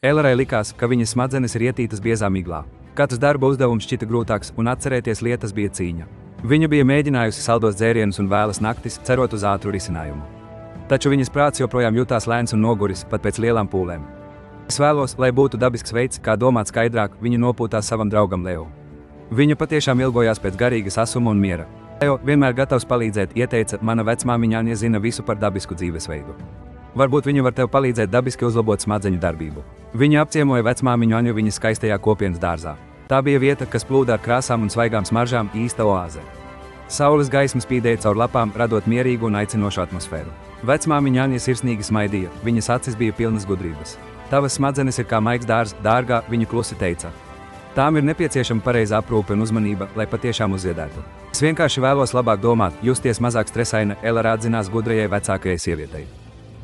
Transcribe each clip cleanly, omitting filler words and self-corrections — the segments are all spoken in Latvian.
Elarai likās, ka viņas smadzenes ir ietītas biezā miglā. Katrs darba uzdevums šķita grūtāks un atcerēties lietas bija cīņa. Viņa bija mēģinājusi saldos dzērienus un vēlas naktis, cerot uz ātru risinājumu. Taču viņas prāts joprojām jutās lēns un noguris pat pēc lielām pūlēm. Es vēlos, lai būtu dabisks veids, kā domāt skaidrāk, viņa nopūtās savam draugam Leo. Viņa patiešām ilgojās pēc garīgas asuma un miera. Leo, vienmēr gatavs palīdzēt, ieteica, mana vecmāmiņa Anja zina visu par dabisku dzīvesveidu. Varbūt viņa var tev palīdzēt dabiski uzlabot smadzeņu darbību. Viņa apciemoja vecmāmiņu Anju viņas skaistajā kopienas dārzā. Tā bija vieta, kas plūda ar krāsām un svaigām smaržām, īsta oāze. Saules gaisma spīdēja caur lapām, radot mierīgu un aicinošu atmosfēru. Vecmāmiņa Anja sirsnīgi smaidīja, viņas acis bija pilnas gudrības. Tavas smadzenes ir kā maigs dārzs, dārgā, viņa klusi teica. Tām ir nepieciešama pareiza aprūpe un uzmanība, lai patiešām uzziedētu. Es vienkārši vēlos labāk domāt, justies mazāk stresaina, Elara atzinās gudrajai vecākajai sievietei.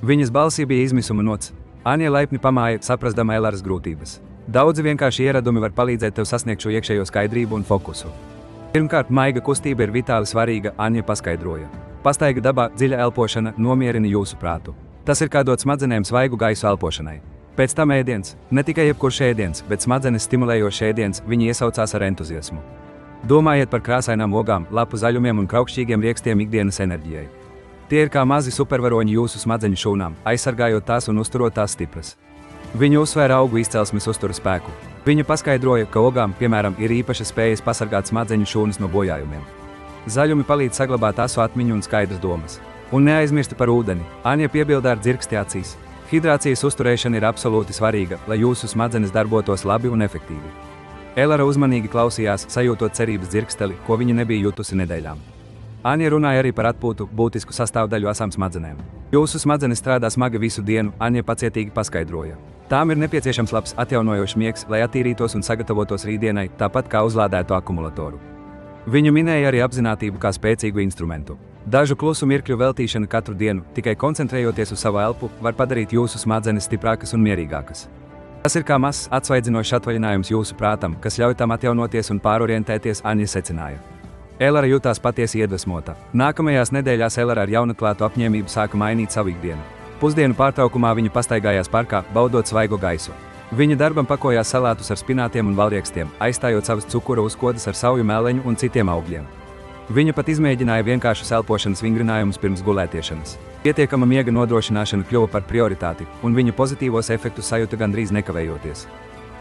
Viņas balsī bija izmisuma nots. Anja laipni pamāja, saprastama Elaras grūtības. Daudzi vienkārši ieradumi var palīdzēt tev sasniegt šo iekšējo skaidrību un fokusu. Pirmkārt, maiga kustība ir vitāli svarīga, Anja paskaidroja. Pastaiga dabā, dziļa elpošana nomierina jūsu prātu. Tas ir kā dot smadzenēm svaigu gaisu elpošanai. Pēc tam ēdiens, ne tikai jebkurš ēdiens, bet smadzenes stimulējošs ēdiens, viņi iesaucās ar entuziasmu. Domājiet par krāsainām ogām, lapu zaļumiem un kraukšķīgiem riekstiem ikdienas enerģijai. Tie ir kā mazi supervaroņi jūsu smadzeņu šūnām, aizsargājot tās un uzturot tās stipras. Viņa uzsvēra augu izcelsmes uztura spēku. Viņa paskaidroja, ka ogām, piemēram, ir īpašas spējas pasargāt smadzeņu šūnas no bojājumiem. Zaļumi palīdz saglabāt asu atmiņu un skaidras domas. Un neaizmirsti par ūdeni, Anja piebilda ar dzirksti acīs. Hidrācijas uzturēšana ir absolūti svarīga, lai jūsu smadzenes darbotos labi un efektīvi. Elara uzmanīgi klausījās, sajūtot cerības dzirksteli, ko viņa nebija jutusi nedēļām. Anja runāja arī par atpūtu, būtisku sastāvdaļu asām smadzenēm. Jūsu smadzenes strādā smagi visu dienu, Anja pacietīgi paskaidroja. Tām ir nepieciešams labs, atjaunojošs miegs, lai attīrītos un sagatavotos rītdienai, tāpat kā uzlādētu akumulatoru. Viņa minēja arī apzinātību kā spēcīgu instrumentu. Dažu klusu mirkļu veltīšana katru dienu, tikai koncentrējoties uz savu elpu, var padarīt jūsu smadzenes stiprākas un mierīgākas. Tas ir kā mazs, atsvaidzinošs atvaļinājums jūsu prātam, kas ļauj tam atjaunoties un pārorientēties, Anja secināja. Elara jutās patiesi iedvesmota. Nākamajās nedēļās Elara ar jaunatklātu apņēmību sāka mainīt savu ikdienu. Pusdienu pārtraukumā viņa pastaigājās parkā, baudot svaigo gaisu. Viņa darbam pakojās salātus ar spinātiem un valriekstiem, aizstājot savas cukura uzkodas ar sauju mēleņu un citiem augļiem. Viņa pat izmēģināja vienkāršus elpošanas vingrinājumus pirms gulētiešanas. Pietiekama miega nodrošināšana kļuva par prioritāti, un viņa pozitīvos efektus sajūta gandrīz nekavējoties.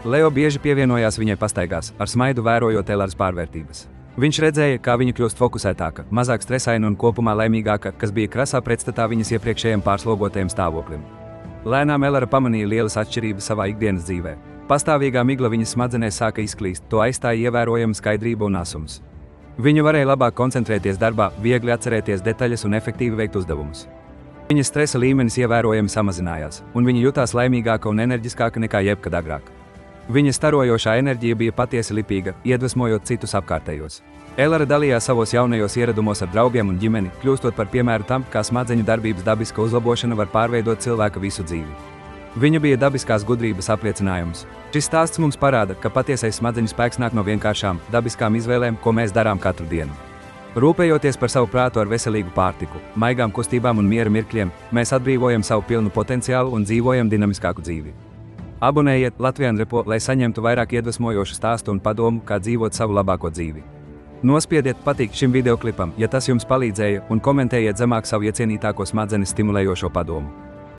Leo bieži pievienojās viņai pastaigās, ar smaidu vērojot Elaras pārvērtības. Viņš redzēja, kā viņa kļūst fokusētāka, mazāk stresaina un kopumā laimīgāka, kas bija krasā pretstatā viņas iepriekšējiem pārslogotajiem stāvoklim. Lēnām Elara pamanīja lielas atšķirības savā ikdienas dzīvē. Pastāvīgā migla viņas smadzenēs sāka izklīst, to aizstāja ievērojama skaidrība un asums. Viņa varēja labāk koncentrēties darbā, viegli atcerēties detaļas un efektīvi veikt uzdevumus. Viņas stresa līmenis ievērojami samazinājās, un viņa jutās laimīgāka un enerģiskāka nekā jebkad agrāk. Viņas starojošā enerģija bija patiesi lipīga, iedvesmojot citus apkārtējos. Elara dalījās savos jaunajos ieradumos ar draugiem un ģimeni, kļūstot par piemēru tam, kā smadzeņu darbības dabiska uzlabošana var pārveidot cilvēka visu dzīvi. Viņa bija dabiskās gudrības apliecinājums. Šis stāsts mums parāda, ka patiesais smadzeņu spēks nāk no vienkāršām, dabiskām izvēlēm, ko mēs darām katru dienu. Rūpējoties par savu prātu ar veselīgu pārtiku, maigām kustībām un miera mirkļiem, mēs atbrīvojam savu pilnu potenciālu un dzīvojam dinamiskāku dzīvi. Abonējiet Latvijas Repo, lai saņemtu vairāk iedvesmojošu stāstu un padomu, kā dzīvot savu labāko dzīvi. Nospiediet patīk šim videoklipam, ja tas jums palīdzēja, un komentējiet zemāk savu iecienītāko smadzenes stimulējošo padomu.